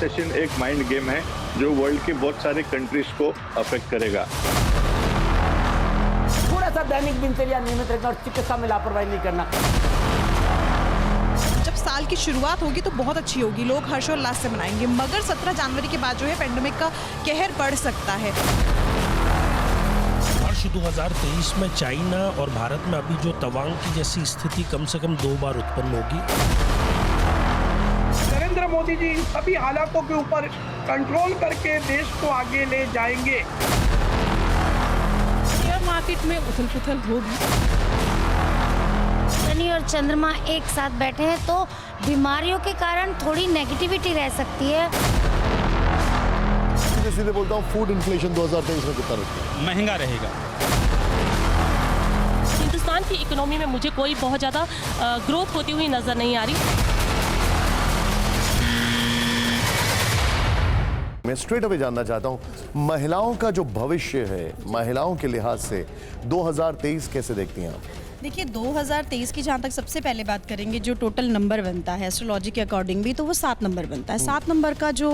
Recession एक mind game है जो वर्ल्ड के बहुत सारे कंट्रीज को अफेक्ट करेगा। थोड़ा सा दैनिक दिनचर्या नियमित रखना और चिकित्सा में लापरवाही नहीं करना। जब साल की शुरुआत होगी तो बहुत अच्छी होगी, लोग हर्षोल्लास से मनाएंगे, मगर 17 जनवरी के बाद जो है पेंडेमिक का कहर बढ़ सकता है। वर्ष 2023 में चाइना और भारत में अभी जो तवांग की जैसी स्थिति कम से कम 2 बार उत्पन्न होगी। नरेंद्र मोदी जी सभी हालातों के ऊपर कंट्रोल करके देश को आगे ले जाएंगे। शेयर मार्केट में उथल पुथल होगी। शनि और चंद्रमा एक साथ बैठे हैं तो बीमारियों के कारण थोड़ी नेगेटिविटी रह सकती है। सीधे बोलता हूँ, फूड इन्फ्लेशन 2023 में कितना रहेगा? महंगा रहेगा। हिंदुस्तान की इकोनॉमी में मुझे कोई बहुत ज़्यादा ग्रोथ होती हुई नज़र नहीं आ रही। मैं स्ट्रेट अवे जानना चाहता हूँ, महिलाओं का जो भविष्य है, महिलाओं के लिहाज से 2023 कैसे देखती हैं आप? देखिए 2023 की जहाँ तक सबसे पहले बात करेंगे, जो टोटल नंबर बनता है एस्ट्रोलॉजी के अकॉर्डिंग भी, तो वो 7 नंबर बनता है। 7 नंबर का जो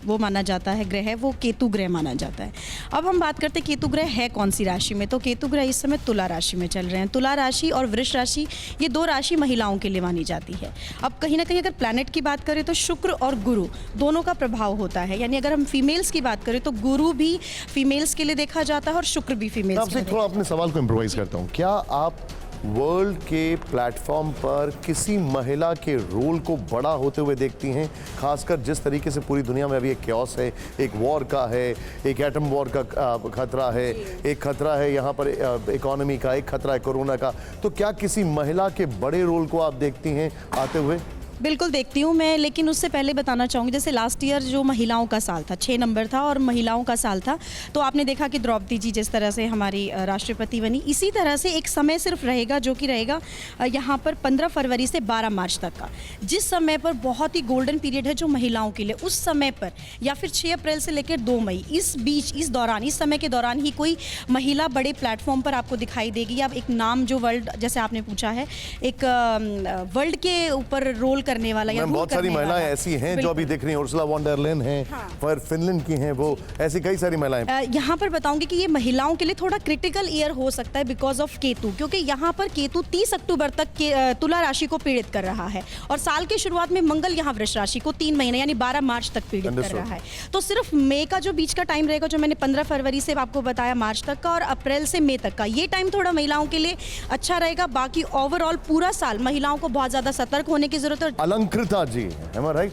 वो माना जाता है ग्रह है, वो केतु ग्रह माना जाता है। अब हम बात करते हैं केतु ग्रह है कौन सी राशि में, तो केतु ग्रह इस समय तुला राशि में चल रहे हैं। तुला राशि और वृष राशि, ये 2 राशि महिलाओं के लिए मानी जाती है। अब कहीं ना कहीं अगर प्लैनेट की बात करें तो शुक्र और गुरु दोनों का प्रभाव होता है, यानी अगर हम फीमेल्स की बात करें तो गुरु भी फीमेल्स के लिए देखा जाता है और शुक्र भी फीमेल्स के लिए। थोड़ा अपने सवाल को इम्प्रोवाइज करता हूँ, क्या आप वर्ल्ड के प्लेटफॉर्म पर किसी महिला के रोल को बड़ा होते हुए देखती हैं, खासकर जिस तरीके से पूरी दुनिया में अभी एक क्योस है, एक वॉर का है, एक एटम वॉर का खतरा है, एक खतरा है यहाँ पर इकोनॉमी का, एक खतरा है कोरोना का, तो क्या किसी महिला के बड़े रोल को आप देखती हैं आते हुए? बिल्कुल देखती हूँ मैं, लेकिन उससे पहले बताना चाहूँगी, जैसे लास्ट ईयर जो महिलाओं का साल था, 6 नंबर था और महिलाओं का साल था, तो आपने देखा कि द्रौपदी जी जिस तरह से हमारी राष्ट्रपति बनी, इसी तरह से एक समय सिर्फ रहेगा जो कि रहेगा यहाँ पर 15 फरवरी से 12 मार्च तक का, जिस समय पर बहुत ही गोल्डन पीरियड है जो महिलाओं के लिए, उस समय पर या फिर 6 अप्रैल से लेकर 2 मई, इस बीच, इस दौरान, इस समय के दौरान ही कोई महिला बड़े प्लेटफॉर्म पर आपको दिखाई देगी, या एक नाम जो वर्ल्ड, जैसे आपने पूछा है, एक वर्ल्ड के ऊपर रोल करने वाला या बहुत सारी महिलाएं ऐसी हैं जो अभी दिख रही हैं, उर्सुला वॉन डर लेन हैं, पर फिनलैंड की हैं, वो ऐसी कई सारी महिलाएं। यहाँ पर बताऊंगी कि ये महिलाओं के लिए थोड़ा क्रिटिकल ईयर हो सकता है बिकॉज ऑफ केतु, क्योंकि यहाँ पर केतु 30 अक्टूबर तक तुला राशि को पीड़ित कर रहा है और साल के शुरुआत में मंगल यहाँ वृष राशि को 3 महीने यानी 12 मार्च तक पीड़ित कर रहा है। तो सिर्फ मई का जो बीच का टाइम रहेगा, जो मैंने 15 फरवरी से आपको बताया मार्च तक का, और अप्रैल से मई तक का, ये टाइम थोड़ा महिलाओं के लिए अच्छा रहेगा। बाकी ओवरऑल पूरा साल महिलाओं को बहुत ज्यादा सतर्क होने की जरूरत है। अलंकृता जी, am I right?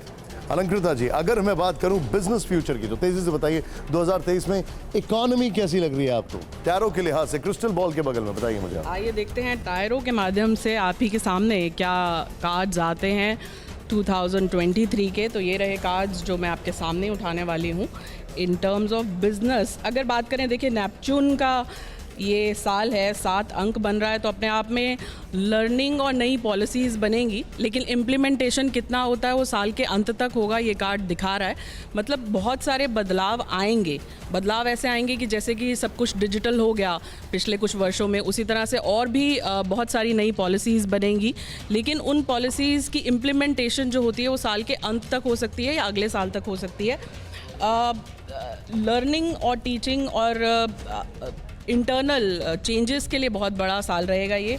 अलंकृता जी, अगर मैं बात करूं बिजनेस फ्यूचर की, तो तेजी से बताइए 2023 में इकोनॉमी कैसी लग रही है आपको, टैरो के लिहाज से, क्रिस्टल बॉल के बगल में बताइए मुझे। आइए देखते हैं टैरो के माध्यम से आप ही के सामने क्या कार्ड्स आते हैं 2023 के। तो ये रहे कार्ड्स जो मैं आपके सामने उठाने वाली हूँ। इन टर्म्स ऑफ बिजनेस अगर बात करें, देखिए नेपच्यून का ये साल है, 7 अंक बन रहा है, तो अपने आप में लर्निंग और नई पॉलिसीज़ बनेंगी, लेकिन इम्प्लीमेंटेशन कितना होता है वो साल के अंत तक होगा, ये कार्ड दिखा रहा है। मतलब बहुत सारे बदलाव आएंगे। बदलाव ऐसे आएंगे कि जैसे कि सब कुछ डिजिटल हो गया पिछले कुछ वर्षों में, उसी तरह से और भी बहुत सारी नई पॉलिसीज़ बनेंगी, लेकिन उन पॉलिसीज़ की इम्प्लीमेंटेशन जो होती है वो साल के अंत तक हो सकती है या अगले साल तक हो सकती है। लर्निंग और टीचिंग और इंटरनल चेंजेस के लिए बहुत बड़ा साल रहेगा ये।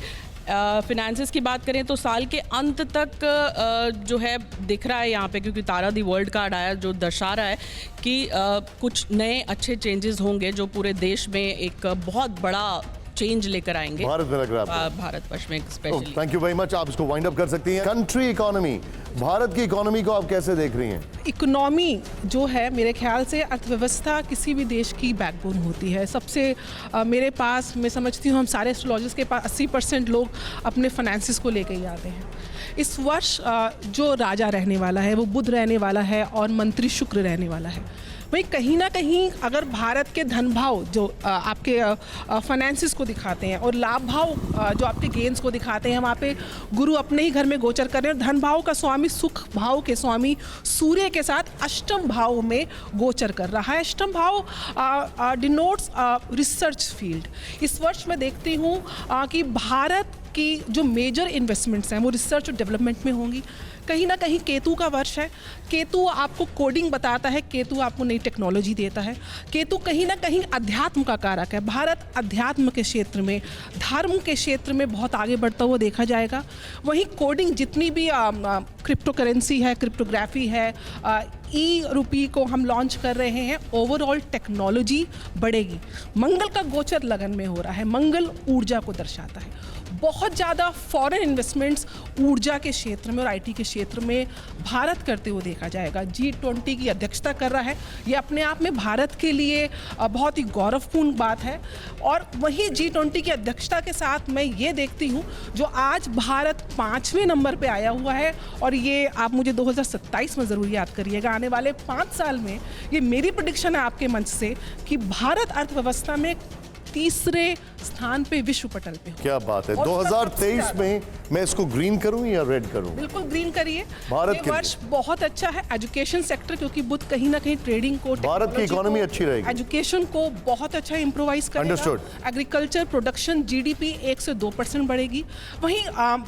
फिनेंसेस की बात करें तो साल के अंत तक जो है दिख रहा है यहाँ पे, क्योंकि तारा दी वर्ल्ड कार्ड आया जो दर्शा रहा है कि कुछ नए अच्छे चेंजेस होंगे जो पूरे देश में एक बहुत बड़ा चेंज लेकर आएंगे। भारत में लग रहा है, भारतवर्ष में specially. Thank you very much, आप इसको वाइंड अप कर सकती हैं। कंट्री इकोनॉमी, भारत की इकोनॉमी को आप कैसे देख रही हैं? इकोनॉमी जो है मेरे ख्याल से अर्थव्यवस्था किसी भी देश की बैकबोन होती है। सबसे मेरे पास, मैं समझती हूँ हम सारे एस्ट्रोलॉजर्स के पास 80% लोग अपने फाइनेंसिस को लेकर ही आते हैं। इस वर्ष जो राजा रहने वाला है वो बुध रहने वाला है और मंत्री शुक्र रहने वाला है। वहीं कहीं ना कहीं अगर भारत के धन भाव जो आपके फाइनेंसिस को दिखाते हैं और लाभ भाव जो आपके गेन्स को दिखाते हैं, वहाँ पे गुरु अपने ही घर में गोचर कर रहे हैं। धन भाव का स्वामी, सुख भाव के स्वामी सूर्य के साथ अष्टम भाव में गोचर कर रहा है। अष्टम भाव डिनोट्स रिसर्च फील्ड। इस वर्ष मैं देखती हूँ कि भारत कि जो मेजर इन्वेस्टमेंट्स हैं वो रिसर्च और डेवलपमेंट में होंगी। कहीं ना कहीं केतु का वर्ष है, केतु आपको कोडिंग बताता है, केतु आपको नई टेक्नोलॉजी देता है, केतु कहीं ना कहीं अध्यात्म का कारक है। भारत अध्यात्म के क्षेत्र में, धर्म के क्षेत्र में बहुत आगे बढ़ता हुआ देखा जाएगा। वहीं कोडिंग जितनी भी क्रिप्टो करेंसी है, क्रिप्टोग्राफी है, ई रूपी को हम लॉन्च कर रहे हैं, ओवरऑल टेक्नोलॉजी बढ़ेगी। मंगल का गोचर लगन में हो रहा है, मंगल ऊर्जा को दर्शाता है। बहुत ज़्यादा फॉरेन इन्वेस्टमेंट्स ऊर्जा के क्षेत्र में और आईटी के क्षेत्र में भारत करते हुए देखा जाएगा। G20 की अध्यक्षता कर रहा है, ये अपने आप में भारत के लिए बहुत ही गौरवपूर्ण बात है। और वहीं G20 की अध्यक्षता के साथ मैं ये देखती हूँ जो आज भारत 5वें नंबर पे आया हुआ है, और ये आप मुझे 2027 में ज़रूर याद करिएगा, आने वाले 5 साल में ये मेरी प्रेडिक्शन है आपके मंच से कि भारत अर्थव्यवस्था में तीसरे स्थान पे विश्व पटल पे हो। क्या बात है। 2023 में मैं इसको ग्रीन करूं या रेड करूं? बिल्कुल ग्रीन करिए। भारत ये के वर्ष बहुत अच्छा है एजुकेशन सेक्टर, क्योंकि बुध कहीं ना कहीं ट्रेडिंग को, भारत की इकोनॉमी अच्छी रहेगी, एजुकेशन को बहुत अच्छा इम्प्रोवाइज करेगा। Understood. एग्रीकल्चर प्रोडक्शन जीडीपी 1 से 2% बढ़ेगी। वहीं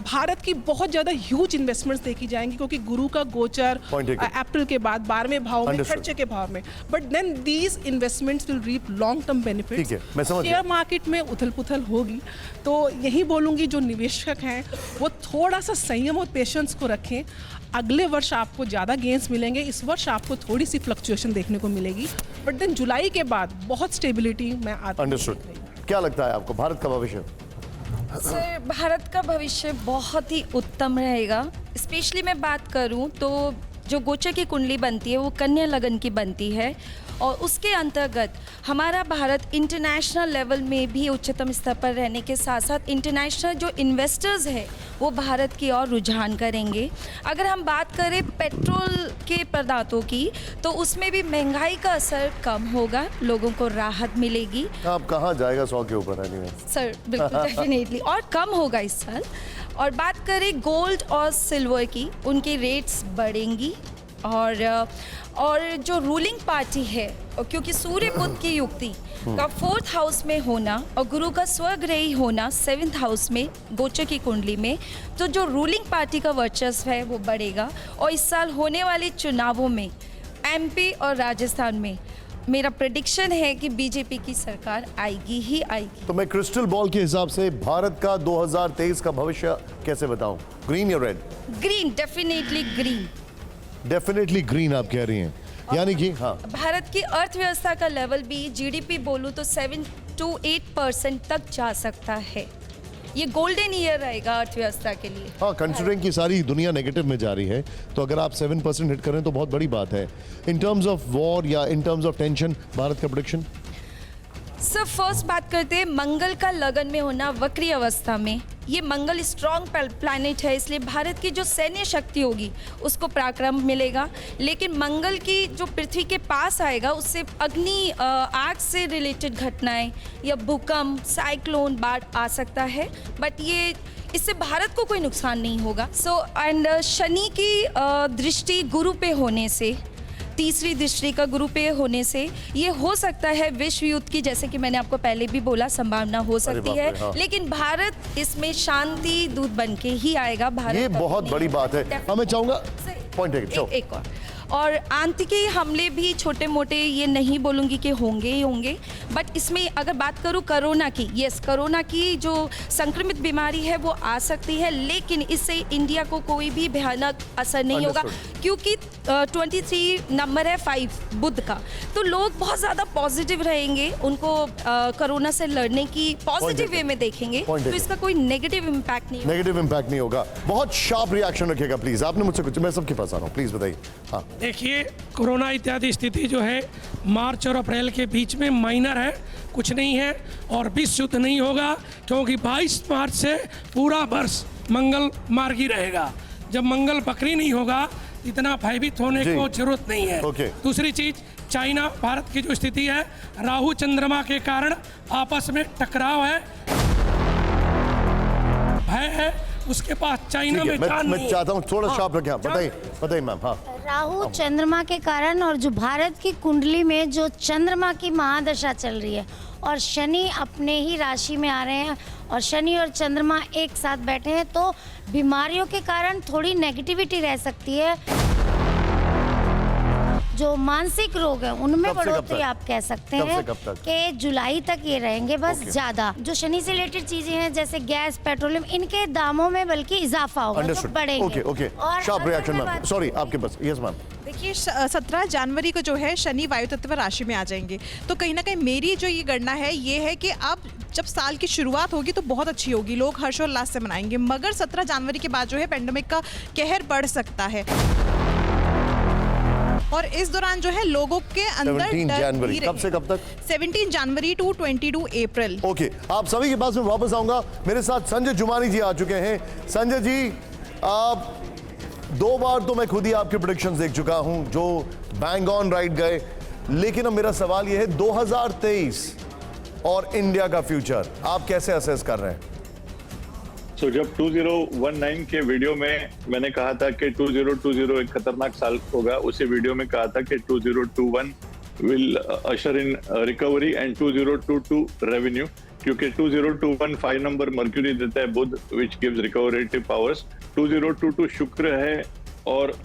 भारत की बहुत ज्यादा ह्यूज इन्वेस्टमेंट्स देखी जाएंगी, क्योंकि गुरु का गोचर अप्रैल के बाद 12वें भाव में, खर्चे के भाव में, but then these investments will reap long term benefits. ठीक है, मैं समझ गया। शेयर मार्केट में उथल पुथल होगी, तो यही बोलूंगी जो निवेशक हैं वो थोड़ा सा संयम और पेशेंस को रखें। अगले वर्ष आपको ज़्यादा गेंस मिलेंगे, इस वर्ष आपको थोड़ी सी फ्लक्चुएशन देखने को मिलेगी, बट देन जुलाई के बाद बहुत स्टेबिलिटी में आती। अंडरस्टूड। क्या लगता है आपको भारत का भविष्य? सर, भारत का भविष्य बहुत ही उत्तम रहेगा। स्पेशली मैं बात करूं तो जो गोचर की कुंडली बनती है वो कन्या लगन की बनती है, और उसके अंतर्गत हमारा भारत इंटरनेशनल लेवल में भी उच्चतम स्तर पर रहने के साथ साथ इंटरनेशनल जो इन्वेस्टर्स हैं वो भारत की ओर रुझान करेंगे। अगर हम बात करें पेट्रोल के पदार्थों की, तो उसमें भी महंगाई का असर कम होगा, लोगों को राहत मिलेगी। आप कहाँ जाएगा 100 के ऊपर? सर बिल्कुल डेफिनेटली, और कम होगा इस साल। और बात करें गोल्ड और सिल्वर की, उनके रेट्स बढ़ेंगी। और जो रूलिंग पार्टी है, और क्योंकि सूर्य बुध की युक्ति का 4th हाउस में होना और गुरु का स्वग्रही होना 7th हाउस में गोचर की कुंडली में, तो जो रूलिंग पार्टी का वर्चस्व है वो बढ़ेगा। और इस साल होने वाले चुनावों में एमपी और राजस्थान में मेरा प्रेडिक्शन है कि बीजेपी की सरकार आएगी ही आएगी। तो मैं क्रिस्टल बॉल के हिसाब से भारत का 2023 का भविष्य कैसे बताऊं? ग्रीन या red? Green, definitely green. Definitely green आप कह रही हैं, यानी कि हाँ, भारत की अर्थव्यवस्था का लेवल भी जीडीपी बोलूं तो 7 to 8% तक जा सकता है। ये गोल्डन ईयर रहेगा अर्थव्यवस्था के लिए। हाँ, कंसिडरिंग की सारी दुनिया नेगेटिव में जा रही है, तो अगर आप 7% हिट करें तो बहुत बड़ी बात है। इन टर्म्स ऑफ वॉर या in terms of tension, Bharat का प्रेडिक्शन? सर, फर्स्ट बात करते हैं मंगल का लगन में होना वक्री अवस्था में। ये मंगल स्ट्रॉन्ग प्लैनेट है, इसलिए भारत की जो सैन्य शक्ति होगी उसको पराक्रम मिलेगा। लेकिन मंगल की जो पृथ्वी के पास आएगा उससे अग्नि आग से रिलेटेड घटनाएं या भूकंप, साइक्लोन, बाढ़ आ सकता है, बट ये इससे भारत को कोई नुकसान नहीं होगा। एंड शनि की दृष्टि गुरु पे होने से, तीसरी दृष्टि का गुरु पे होने से ये हो सकता है विश्व युद्ध की, जैसे कि मैंने आपको पहले भी बोला, संभावना हो सकती है। हाँ। लेकिन भारत इसमें शांति दूत बन के ही आएगा। भारत ये बहुत बड़ी बात है। मैं चाहूंगा पॉइंट एक और आंतरिक हमले भी छोटे मोटे, ये नहीं बोलूँगी कि होंगे ही होंगे, बट इसमें अगर बात करूँ कोरोना की, यस, कोरोना की जो संक्रमित बीमारी है वो आ सकती है, लेकिन इससे इंडिया को कोई भी भयानक असर नहीं होगा, क्योंकि 23 नंबर है 5 बुध का, तो लोग बहुत ज़्यादा पॉजिटिव रहेंगे, उनको कोरोना से लड़ने की पॉजिटिव वे में देखेंगे, तो इसका कोई नेगेटिव इम्पैक्ट नहीं होगा। बहुत शार्प रिएक्शन रखिएगा प्लीज। आपने मुझसे कुछ, मैं सबके पास आ रहा हूँ, प्लीज बताइए। हाँ, देखिए, कोरोना इत्यादि स्थिति जो है मार्च और अप्रैल के बीच में माइनर है, कुछ नहीं है, और विश्व युद्ध नहीं होगा, क्योंकि 22 मार्च से पूरा वर्ष मंगल मार्गी रहेगा। जब मंगल बकरी नहीं होगा, इतना भयभीत होने को जरूरत नहीं है। दूसरी चीज, चाइना भारत की जो स्थिति है, राहु चंद्रमा के कारण आपस में टकराव है, भय है, उसके पास चाइना में जान नहीं है। मैं चाहता हूँ थोड़ा शार्प रखें। बताइए मैम। हाँ, राहु चंद्रमा के कारण और जो भारत की कुंडली में जो चंद्रमा की महादशा चल रही है और शनि अपने ही राशि में आ रहे हैं और शनि और चंद्रमा एक साथ बैठे हैं, तो बीमारियों के कारण थोड़ी नेगेटिविटी रह सकती है। जो मानसिक रोग है उनमें बढ़ोतरी आप कह सकते हैं कि जुलाई तक ये रहेंगे बस ज्यादा। जो शनि से रिलेटेड चीजें हैं जैसे गैस, पेट्रोलियम, इनके दामों में बल्कि इजाफा होगा, तो बढ़ेंगे। Okay sharp reaction ma'am, sorry आपके पास। Yes ma'am. देखिए 17 जनवरी को जो है शनि वायु तत्व राशि में आ जाएंगे, तो कहीं ना कहीं मेरी जो ये गणना है ये है कि अब जब साल की शुरुआत होगी तो बहुत अच्छी होगी, लोग हर्षोल्लास से मनाएंगे, मगर 17 जनवरी के बाद जो है पेंडेमिक का कहर बढ़ सकता है और इस दौरान जो है लोगों के अंदर 17 जनवरी कब से कब तक? 17 जनवरी टू 22 अप्रैल। ओके, आप सभी के पास में वापस आऊंगा। मेरे साथ संजय जुमानी जी आ चुके हैं। संजय जी, आप 2 बार तो मैं खुद ही आपके प्रेडिक्शंस देख चुका हूं जो बैंग ऑन राइट गए, लेकिन अब मेरा सवाल यह है 2023 और इंडिया का फ्यूचर आप कैसे असेस कर रहे हैं? तो जब 2019 के वीडियो में मैंने कहा था कि 2020 एक खतरनाक साल होगा, उसी वीडियो में कहा था कि 2021 will usher in recovery and 2022 revenue, क्योंकि 2021 5 नंबर मर्क्यूरी देता है बुध, विच गिव्स रिकवरेटिव पावर्स। 2022 शुक्र है और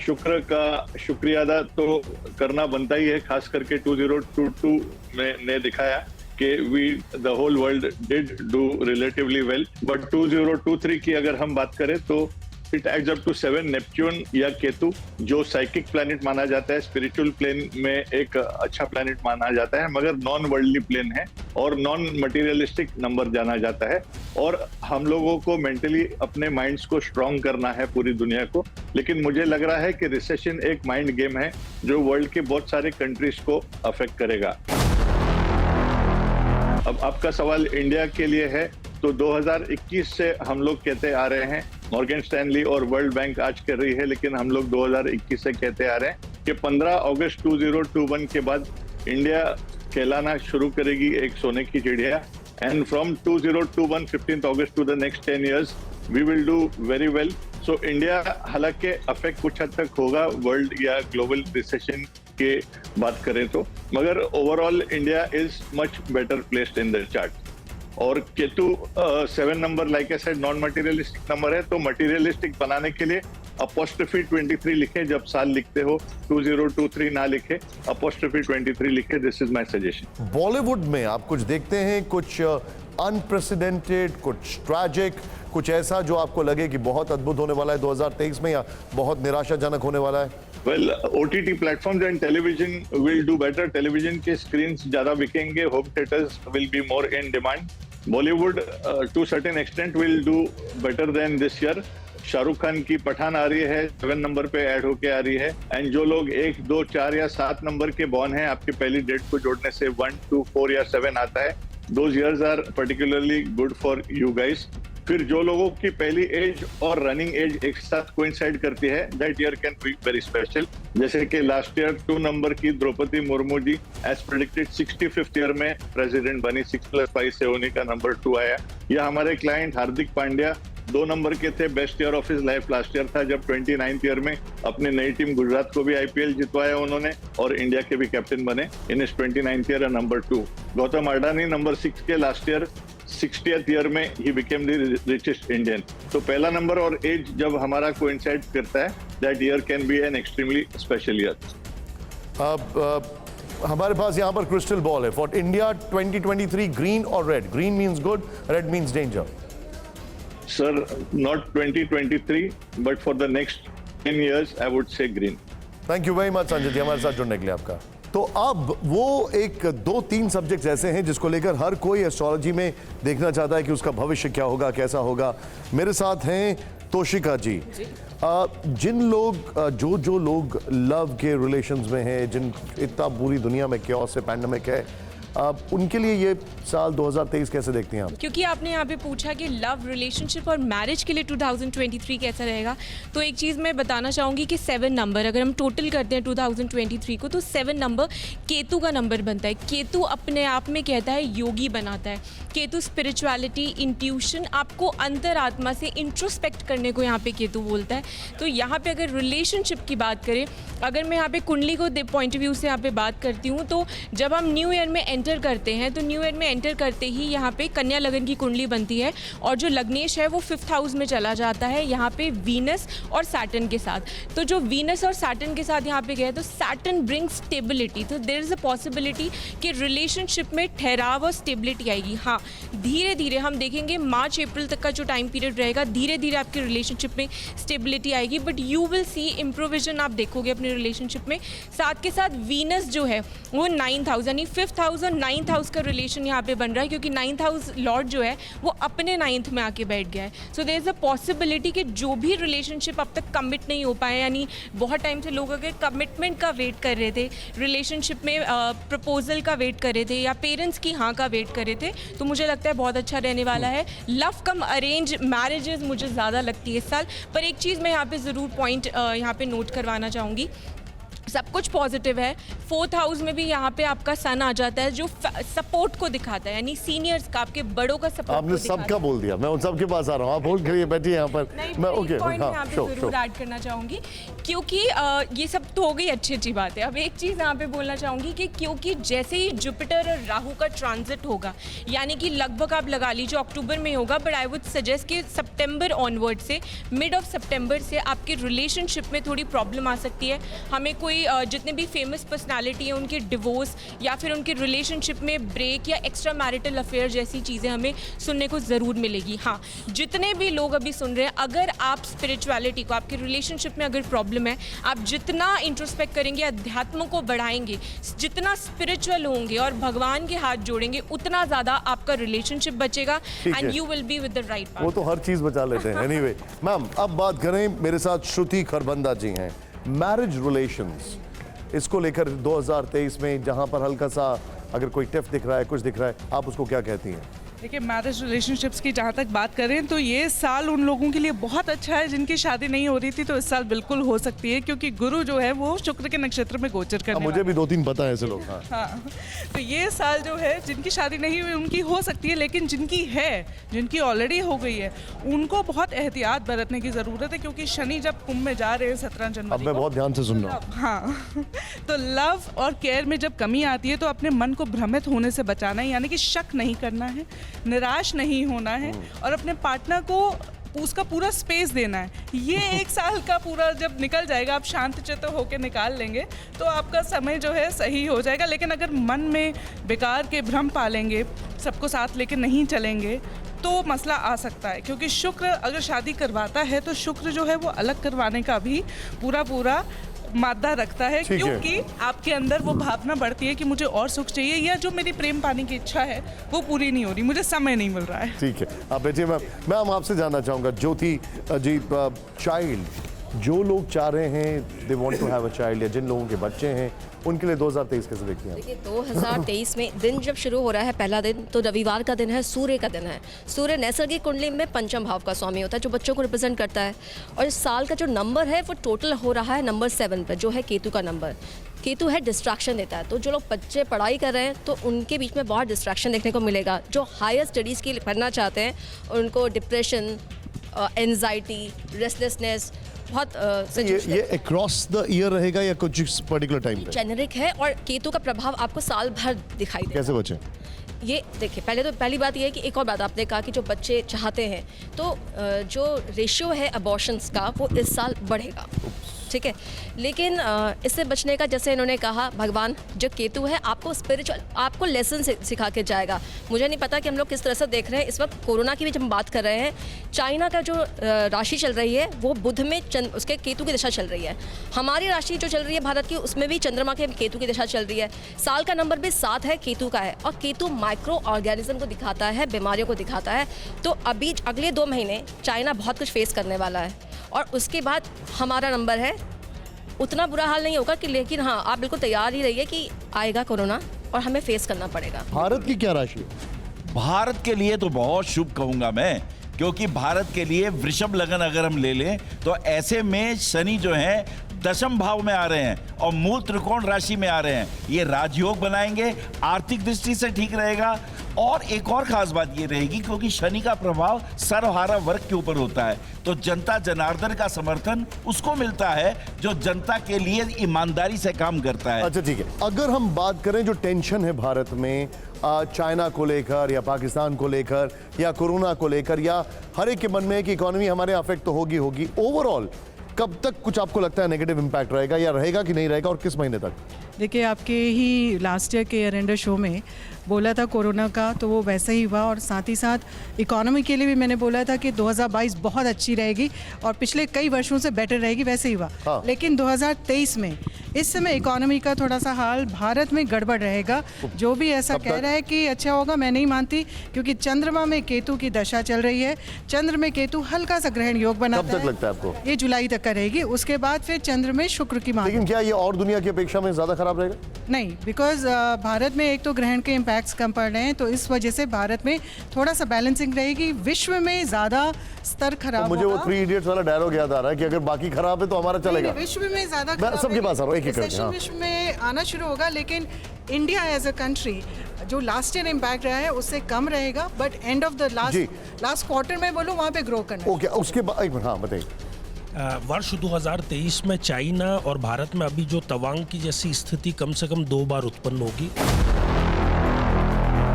शुक्र का शुक्रिया अदा तो करना बनता ही है, खास करके 2022 में ने दिखाया कि the whole world did do relatively well, but 2023 की अगर हम बात करें तो it adds up to 7 Neptune या केतु, जो साइकिक प्लैनेट माना जाता है, स्पिरिचुअल प्लेन में एक अच्छा प्लैनेट माना जाता है, मगर नॉन वर्ल्डली प्लेन है और नॉन मटीरियलिस्टिक नंबर जाना जाता है। और हम लोगों को मेंटली अपने माइंड्स को स्ट्रांग करना है पूरी दुनिया को, लेकिन मुझे लग रहा है कि रिसेशन एक माइंड गेम है जो वर्ल्ड के बहुत सारे कंट्रीज को अफेक्ट करेगा। अब आपका सवाल इंडिया के लिए है, तो 2021 से हम लोग कहते आ रहे हैं, मॉर्गन स्टैनली और वर्ल्ड बैंक आज कर रही है, लेकिन हम लोग 2021 से कहते आ रहे हैं कि 15 अगस्त 2021 के बाद इंडिया कहलाना शुरू करेगी एक सोने की चिड़िया, and from 2021 15 August to the next 10 years we will do very well. So India हालांकि अफेक्ट कुछ हद तक होगा वर्ल्ड या ग्लोबल रिसेशन के बात करें तो, मगर overall India is much better placed in the chart. और Ketu 7 number like I said non materialistic number है, तो मटेरियलिस्टिक बनाने के लिए अपोस्ट्रोफी 23 लिखे, जब साल लिखते हो 2023 ना लिखे, अपोस्ट्रोफी 23 लिखे। This is my suggestion. Bollywood में आप कुछ देखते हैं, कुछ अनप्रेसिडेंटेड, कुछ ट्रैजिक, कुछ ऐसा जो आपको लगे कि बहुत अद्भुत होने वाला है 2023 में, या बहुत निराशाजनक होने वाला है? Well, OTT platforms and television will do better. Television के स्क्रीन्स ज्यादा बिकेंगे, home theatres will be more in demand. Bollywood to certain extent will do better than this year. Shahrukh Khan की पठान आ रही है, 7 नंबर पे ऐड होके आ रही है, एंड जो लोग 1, 2, 4 या 7 नंबर के बॉर्न हैं, आपकी पहली डेट को जोड़ने से 1, 2, 4 या 7 आता है। Those years are particularly good for you guys. फिर जो लोगों की पहली एज और रनिंग एज एक साथ कोइंसाइड करती है, that year can be very special. जैसे कि लास्ट ईयर 2 नंबर की Draupadi Murmu ji as predicted 65th year में प्रेसिडेंट बनी, 6+5 से उन्हीं का नंबर 2 आया। या हमारे क्लाइंट हार्दिक पांड्या 2 नंबर के थे, best year of his life last year था, जब 29th ईयर में अपनी नई टीम गुजरात को भी IPL जितवाया उन्होंने और इंडिया के भी कैप्टन बने इन इस 29th year number 2। Gautam Adani number 6 के लास्ट ईयर 60th ईयर में he became the richest Indian. तो पहला नंबर और एज जब हमारा कोइंसाइड करता है, that year can be an extremely special year. अब हमारे पास यहाँ पर क्रिस्टल बॉल है फॉर इंडिया 2023, ग्रीन और red. Green means good, red means danger. Sir, not 2023, but for the next 10 years, I would say green. Thank you very much, Sanjay ji, हमारे साथ जुड़ने के लिए आपका। तो अब वो एक 2-3 सब्जेक्ट्स ऐसे हैं जिसको लेकर हर कोई एस्ट्रोलॉजी में देखना चाहता है कि उसका भविष्य क्या होगा, कैसा होगा। मेरे साथ हैं तोशिका जी। जिन लोग जो लोग लव के रिलेशंस में हैं, जिन इतना पूरी दुनिया में क्योस है, पैंडेमिक है, उनके लिए ये साल 2023 कैसे देखती हैं आप? क्योंकि आपने यहाँ पे पूछा कि लव, रिलेशनशिप और मैरिज के लिए 2023 कैसा रहेगा, तो एक चीज़ मैं बताना चाहूँगी कि 7 नंबर, अगर हम टोटल करते हैं 2023 को, तो 7 नंबर केतु का नंबर बनता है। केतु अपने आप में कहता है योगी बनाता है। केतु स्पिरिचुअलिटी, इंट्यूशन, आपको अंतरात्मा से इंट्रोस्पेक्ट करने को यहाँ पे केतु बोलता है। तो यहाँ पे अगर रिलेशनशिप की बात करें, अगर मैं यहाँ पे कुंडली को पॉइंट ऑफ व्यू से यहाँ पे बात करती हूँ, तो जब हम न्यू ईयर में एंटर करते हैं तो न्यू ईयर में एंटर करते ही यहाँ पे कन्या लगन की कुंडली बनती है और जो लग्नेश है वो 5th हाउस में चला जाता है यहाँ पे वीनस और सैटर्न के साथ। तो जो वीनस और सैटर्न के साथ यहाँ पे गए तो सैटर्न ब्रिंग्स स्टेबिलिटी, तो देयर इज़ अ पॉसिबिलिटी कि रिलेशनशिप में ठहराव और स्टेबिलिटी आएगी। हाँ, धीरे धीरे हम देखेंगे मार्च अप्रैल तक का जो टाइम पीरियड रहेगा, धीरे धीरे आपके रिलेशनशिप में स्टेबिलिटी आएगी, बट यू विल सी इम्प्रोविजन आप देखोगे अपने रिलेशनशिप में। साथ के साथ वीनस जो है वो 9th हाउस यानी 5th हाउस और 9th हाउस का रिलेशन यहाँ पे बन रहा है, क्योंकि 9th हाउस लॉर्ड जो है वो अपने 9th में आके बैठ गया है। So there is a possibility कि जो भी रिलेशनशिप अब तक कमिट नहीं हो पाए, यानी बहुत टाइम से लोग अगर कमिटमेंट का वेट कर रहे थे, रिलेशनशिप में प्रपोजल का वेट कर रहे थे या पेरेंट्स की हाँ का वेट कर रहे थे, तो मुझे लगता है बहुत अच्छा रहने वाला है। लव कम अरेंज मैरिजेस मुझे ज़्यादा लगती है इस साल। पर एक चीज़ मैं यहाँ पे ज़रूर पॉइंट यहाँ पे नोट करवाना चाहूँगी, सब कुछ पॉजिटिव है। 4th हाउस में भी यहाँ पे आपका सन आ जाता है जो सपोर्ट को दिखाता है, यानी सीनियर्स का, आपके बड़ों का सपोर्ट। आपने सबका बोल दिया, मैं उन सबके पास आ रहा हूँ, आप होल्ड करिए, बैठिए यहाँ पर। मैं ओके, पॉइंट यहाँ पे जरूर ऐड करना चाहूँगी, क्योंकि ये सब तो हो गई अच्छी अच्छी बात है। अब एक चीज़ यहाँ पे बोलना चाहूँगी कि क्योंकि जैसे ही जुपिटर और राहु का ट्रांजिट होगा, यानी कि लगभग आप लगा लीजिए अक्टूबर में होगा, बट आई वुड सजेस्ट कि सितंबर ऑनवर्ड से, मिड ऑफ सितंबर से आपके रिलेशनशिप में थोड़ी प्रॉब्लम आ सकती है। हमें कोई जितने भी फेमस पर्सनालिटी हैं उनके डिवोर्स या फिर उनके रिलेशनशिप में ब्रेक या एक्स्ट्रा मैरिटल अफेयर जैसी चीज़ें हमें सुनने को ज़रूर मिलेगी। हाँ, जितने भी लोग अभी सुन रहे हैं, अगर आप स्पिरिचुअलिटी को, आपके रिलेशनशिप में अगर प्रॉब्लम है, आप जितना इंट्रोस्पेक्ट करेंगे, अध्यात्म को बढ़ाएंगे, जितना स्पिरिचुअल होंगे और भगवान के हाथ जोड़ेंगे, उतना ज़्यादा आपका रिलेशनशिप बचेगा and you will be with the right partner. वो तो हर चीज़ बचा लेते हैं। एनीवे मैम, अब बात करें, मेरे साथ श्रुति खरबंदा जी हैं। मैरिज रिलेशंस, इसको लेकर 2023 में जहां पर हल्का सा अगर कोई टिफ दिख रहा है, कुछ दिख रहा है, आप उसको क्या कहती हैं? देखिए, मैरिज रिलेशनशिप्स की जहाँ तक बात करें तो ये साल उन लोगों के लिए बहुत अच्छा है जिनकी शादी नहीं हो रही थी, तो इस साल बिल्कुल हो सकती है, क्योंकि गुरु जो है वो शुक्र के नक्षत्र में गोचर करने मुझे भी 2-3 पता है ऐसे लोग। हाँ, तो ये साल जो है जिनकी शादी नहीं हुई उनकी हो सकती है, लेकिन जिनकी है, जिनकी ऑलरेडी हो गई है, उनको बहुत एहतियात बरतने की ज़रूरत है, क्योंकि शनि जब कुंभ में जा रहे हैं 17 जनवरी। अब मैं बहुत ध्यान से सुन रहा हूँ। हाँ, तो लव और केयर में जब कमी आती है तो अपने मन को भ्रमित होने से बचाना है, यानी कि शक नहीं करना है, निराश नहीं होना है और अपने पार्टनर को उसका पूरा स्पेस देना है। ये एक साल का पूरा जब निकल जाएगा, आप शांत चित्त होकर निकाल लेंगे तो आपका समय जो है सही हो जाएगा। लेकिन अगर मन में बेकार के भ्रम पालेंगे, सबको साथ लेके नहीं चलेंगे, तो मसला आ सकता है, क्योंकि शुक्र अगर शादी करवाता है तो शुक्र जो है वो अलग करवाने का भी पूरा मादा रखता है, क्योंकि आपके अंदर वो भावना बढ़ती है कि मुझे और सुख चाहिए, या जो मेरी प्रेम पाने की इच्छा है वो पूरी नहीं हो रही, मुझे समय नहीं मिल रहा है। ठीक है, आप बैठिए। मैम आपसे जानना चाहूँगा, ज्योति जी, चाइल्ड, जो लोग चाह रहे हैं they want to have a child, या जिन लोगों के बच्चे हैं, उनके लिए 2023 कैसे देखते हैं? देखिए, 2023 में दिन जब शुरू हो रहा है, पहला दिन तो रविवार का दिन है, सूर्य का दिन है। सूर्य नैसर्गिक कुंडली में पंचम भाव का स्वामी होता है, जो बच्चों को रिप्रेजेंट करता है, और इस साल का जो नंबर है वो टोटल हो रहा है नंबर 7 पर, जो है केतु का नंबर। केतु है डिस्ट्रैक्शन देता है, तो जो लोग बच्चे पढ़ाई कर रहे हैं तो उनके बीच में बहुत डिस्ट्रैक्शन देखने को मिलेगा। जो हायर स्टडीज़ के लिए पढ़ना चाहते हैं उनको डिप्रेशन, एंजाइटी, रेस्टलेसनेस बहुत ये अक्रॉस द ईयर रहेगा या कुछ पर्टिकुलर टाइम पे? जेनरिक है, और केतु का प्रभाव आपको साल भर दिखाई देगा। कैसे बचे? ये देखिए, पहली बात ये है कि एक और बात आपने कहा कि जो बच्चे चाहते हैं, तो जो रेशियो है अबॉर्शंस का वो इस साल बढ़ेगा, ठीक है। लेकिन इससे बचने का, जैसे इन्होंने कहा, भगवान जो केतु है आपको स्पिरिचुअल, आपको लेसन सिखा के जाएगा। मुझे नहीं पता कि हम लोग किस तरह से देख रहे हैं इस वक्त, कोरोना की भी जब हम बात कर रहे हैं, चाइना का जो राशि चल रही है वो बुध में उसके केतु की दिशा चल रही है। हमारी राशि जो चल रही है भारत की, उसमें भी चंद्रमा के केतु की दिशा चल रही है। साल का नंबर भी 7 है, केतु का है, और केतु माइक्रो ऑर्गेनिज्म को दिखाता है, बीमारियों को दिखाता है। तो अभी अगले 2 महीने चाइना बहुत कुछ फेस करने वाला है, और उसके बाद हमारा नंबर है। उतना बुरा हाल नहीं होगा कि, लेकिन हाँ, आप बिल्कुल तैयार ही रहिए कि आएगा कोरोना, और हमें फेस करना पड़ेगा। भारत की क्या राशि? भारत के लिए तो बहुत शुभ कहूंगा मैं, क्योंकि भारत के लिए वृषभ लगन अगर हम ले लें तो ऐसे में शनि जो है दशम भाव में आ रहे हैं और मूल त्रिकोण राशि में आ रहे हैं। ये राजयोग बनाएंगे, आर्थिक दृष्टि से ठीक रहेगा। और एक और खास बात ये रहेगी, क्योंकि शनि का प्रभाव सर्वहारा वर्ग के ऊपर होता है, तो जनता जनार्दन का समर्थन उसको मिलता है जो जनता के लिए ईमानदारी से काम करता है। अच्छा ठीक है, अगर हम बात करें जो टेंशन है भारत में चाइना को लेकर या पाकिस्तान को लेकर या कोरोना को लेकर, या हर एक के मन में है कि इकोनॉमी हमारे अफेक्ट तो होगी, ओवरऑल कब तक कुछ आपको लगता है नेगेटिव इंपैक्ट रहेगा, या रहेगा कि नहीं रहेगा, और किस महीने तक? देखिए, आपके ही लास्ट ईयर के ईयर एंडर शो में बोला था कोरोना का, तो वो वैसे ही हुआ। और साथ ही साथ इकोनॉमी के लिए भी मैंने बोला था कि 2022 बहुत अच्छी रहेगी और पिछले कई वर्षों से बेटर रहेगी, वैसे ही हुआ। हाँ। लेकिन 2023 में इस समय इकोनॉमी का थोड़ा सा हाल भारत में गड़बड़ रहेगा। जो भी ऐसा कह रहा है कि अच्छा होगा, मैं नहीं मानती, क्योंकि चंद्रमा में केतु की दशा चल रही है। चंद्र में केतु हल्का सा ग्रहण योग बनाता है। कब तक लगता है आपको? ये जुलाई तक का रहेगी, उसके बाद फिर चंद्र में शुक्र की लेकिन क्या ये और दुनिया की अपेक्षा में ज्यादा खराब रहेगा? नहीं, बिकॉज भारत में एक तो ग्रहण के इम्पैक्ट्स कम पड़ रहे हैं, तो इस वजह से भारत में थोड़ा सा बैलेंसिंग रहेगी। विश्व में ज्यादा स्तर खराब तो मुझे वो 3 इडियट्स वाला डायलॉग याद आ रहा है कि अगर बाकी खराब है तो हमारा चलेगा। विश्व में ज्यादा सबके पास आ रहा हूं, एक-एक करके। हाँ। विश्व में आना शुरू होगा, लेकिन इंडिया एज अ कंट्री जो लास्ट ईयर इम्पैक्ट रहा है उससे कम रहेगा, but and of the last quarter में बोलूं वहां पे ग्रो करना। ओके, उसके बाद हाँ बताइए। वर्ष 2023 में चाइना और भारत में अभी जो तवांग की जैसी स्थिति कम से कम 2 बार उत्पन्न होगी,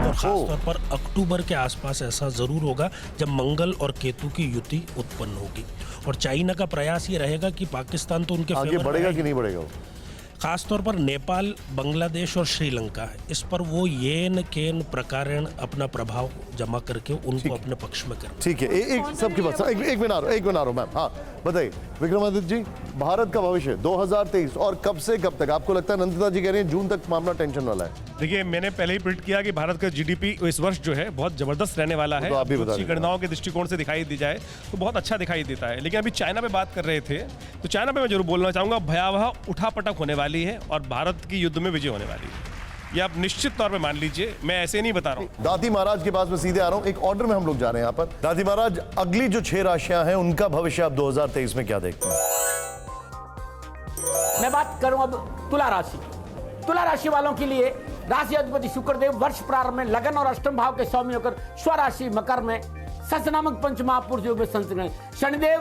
और खासतौर पर अक्टूबर के आसपास ऐसा जरूर होगा जब मंगल और केतु की युति उत्पन्न होगी। और चाइना का प्रयास ये रहेगा कि पाकिस्तान तो उनके आगे बढ़ेगा कि नहीं बढ़ेगा, खासतौर पर नेपाल, बांग्लादेश और श्रीलंका है, इस पर वो येन केन प्रकारेण अपना प्रभाव जमा करके उनको अपने पक्ष में करें। ठीक है, एक सबके पास एक मिनट आ रहा हूं मैम। हाँ बताइए विक्रमादित्य जी, भारत का भविष्य 2023 और कब से कब तक आपको लगता है? नंदिता जी कह रही हैं जून तक मामला टेंशन वाला है। देखिए, मैंने पहले ही प्रिडिक्ट किया कि भारत का जीडीपी इस वर्ष जो है बहुत जबरदस्त रहने वाला है। तो आप भी बता दीजिए। गणनाओं के दृष्टिकोण से दिखाई दी जाए तो बहुत अच्छा दिखाई देता है। लेकिन अभी चाइना पे बात कर रहे थे, तो चाइना पे मैं जरूर बोलना चाहूंगा, भयावह उठापटक होने वाली है और भारत की युद्ध में विजय होने वाली है। ये आप निश्चित तौर पे मान लीजिए, मैं ऐसे नहीं बता रहा हूँ। दादी महाराज के पास में सीधे आ रहा हूँ, एक ऑर्डर में हम लोग जा रहे हैं यहाँ पर। दादी महाराज, अगली जो 6 राशियां हैं उनका भविष्य आप 2023 में क्या देखते हैं? मैं बात करूं अब तुला राशि। तुला राशि वालों के लिए राशि अधिपति शुक्रदेव वर्ष प्रारंभ में लगन और अष्टम भाव के स्वामी होकर स्वराशि मकर में सस नामक पंच महापुरुष योग में संचरण, शनिदेव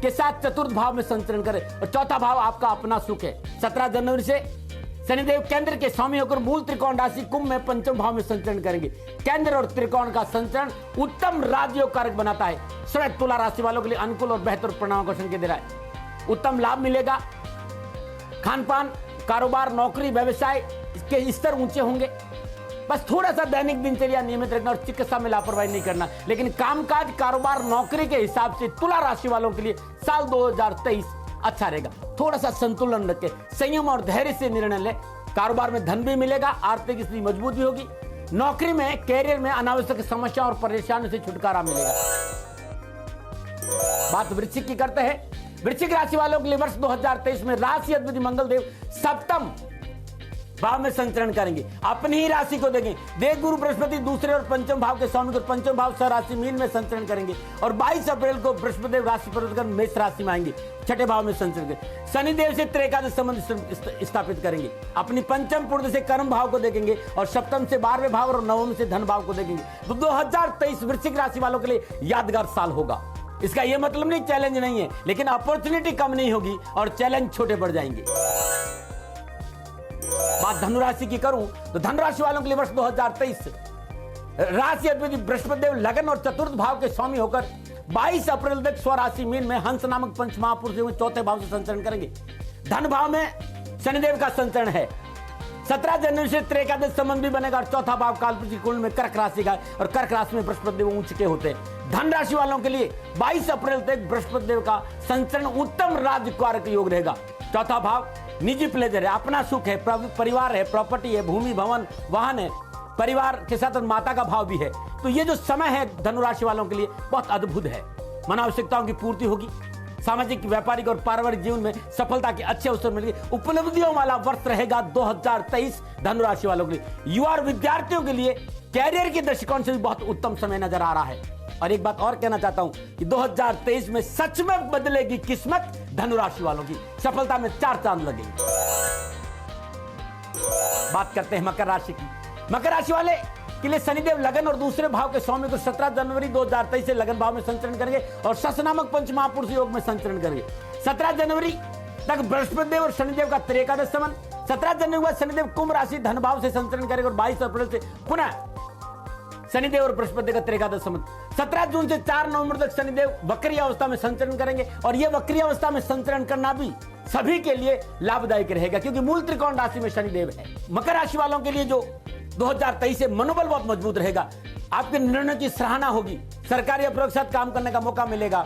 के साथ चतुर्थ भाव में संचरण करे और चौथा भाव आपका अपना सुख है। 17 जनवरी से शनिदेव केंद्र के स्वामी होकर मूल त्रिकोण राशि कुंभ में पंचम भाव में संचरण करेंगे। केंद्र और त्रिकोण का संचरण उत्तम राजयोग कारक बनाता है। स्वयं तुला राशि वालों के लिए अनुकूल और बेहतर परिणामों का संकेत दे रहा है। उत्तम लाभ मिलेगा, खान पान, कारोबार, नौकरी, व्यवसाय के स्तर ऊंचे होंगे। बस थोड़ा सा दैनिक दिनचर्या नियमित रखना और चिकित्सा में लापरवाही नहीं करना। लेकिन कामकाज, कारोबार, नौकरी के हिसाब से तुला राशि वालों के लिए साल 2023 अच्छा रहेगा। थोड़ा सा संतुलन रखें, संयम और धैर्य से निर्णय लें। कारोबार में धन भी मिलेगा, आर्थिक स्थिति मजबूत भी होगी। नौकरी में, कैरियर में अनावश्यक समस्या और परेशानियों से छुटकारा मिलेगा। बात वृश्चिक की करते हैं। वृश्चिक राशि वालों के लिए वर्ष 2023 में राशि अधिपति मंगल देव सप्तम भाव में संचरण करेंगे, अपनी ही राशि को देंगे। देव गुरु बृहस्पति दूसरे और पंचम भाव के स्वामी को पंचम भाव स्वराशि मीन में संचरण करेंगे और 22 अप्रैल को बृहस्पति राशि परिवर्तन कर मेष राशि में आएंगे, छठे भाव में संचरण करेंगे। शनिदेव से त्रेकादश संबंध स्थापित करेंगे, अपनी पंचम पूर्ण से कर्म भाव को देखेंगे और सप्तम से 12वें भाव और नवम से धन भाव को देखेंगे। तो 2023 वृश्चिक राशि वालों के लिए यादगार साल होगा। इसका यह मतलब नहीं चैलेंज नहीं है, लेकिन अपॉर्चुनिटी कम नहीं होगी और चैलेंज छोटे बढ़ जाएंगे। बात धनुराशि की करूं तो धनुराशि वालों के लिए वर्ष 2023 राशि अधिपति बृहस्पति देव लगन और चतुर्थ भाव के स्वामी होकर 22 अप्रैल तक स्वराशि मीन में हंस नामक पंच महापुरुष में चौथे भाव से संचरण करेंगे। धन भाव में शनिदेव का संचरण है। 17 जनवरी से त्रेकादश संबंध भी बनेगा और चौथा भाव कालपुरुष कुंड में कर्क राशि का और कर्क राशि में बृहस्पति देव उच्च के होते हैं। धन राशि वालों के लिए 22 अप्रैल तक बृहस्पति देव का संचरण उत्तम राजकारक योग रहेगा। चौथा भाव निजी प्लेजर है, अपना सुख है, परिवार है, प्रॉपर्टी है, भूमि, भवन, वाहन है, परिवार के साथ माता का भाव भी है। तो ये जो समय है धनुराशि वालों के लिए बहुत अद्भुत है। मन आवश्यकताओं की पूर्ति होगी, सामाजिक, व्यापारिक और पारिवारिक जीवन में सफलता के अच्छे अवसर मिलेंगे। उपलब्धियों वाला वर्ष रहेगा 2023 धनु राशि वालों के लिए। युवा और विद्यार्थियों के लिए कैरियर के दृष्टिकोण से भी बहुत उत्तम समय नजर आ रहा है। और एक बात और कहना चाहता हूं कि 2023 में सच में बदलेगी किस्मत धनु राशि वालों की। सफलता में 4 चांद लगेंगे। बात करते हैं मकर राशि की। मकर राशि वाले के लिए शनिदेव लगन और दूसरे भाव के स्वामी को 17 जनवरी 2023 से लगन भाव में संचरण करेंगे और शश नामक पंच महापुरुष योग में संचरण करेंगे। 17 जनवरी तक बृहस्पति देव और शनिदेव का त्रिएकादश संबंध। 17 जनवरी के बाद शनिदेव कुंभ राशि धन भाव से संचरण करेंगे और 22 अप्रैल से पुनः शनिदेव और बृहस्पति का त्रिएकादश संबंध। 17 जून से 4 नवंबर तक शनिदेव वक्री अवस्था में संचरण करेंगे और यह वक्री अवस्था में संचरण करना भी सभी के लिए लाभदायक रहेगा क्योंकि मूल त्रिकोण राशि में शनिदेव है। मकर राशि वालों के लिए जो 2023 से मनोबल बहुत मजबूत रहेगा। आपके निर्णय की सराहना होगी। सरकारी अफसरों के साथ काम करने का मौका मिलेगा।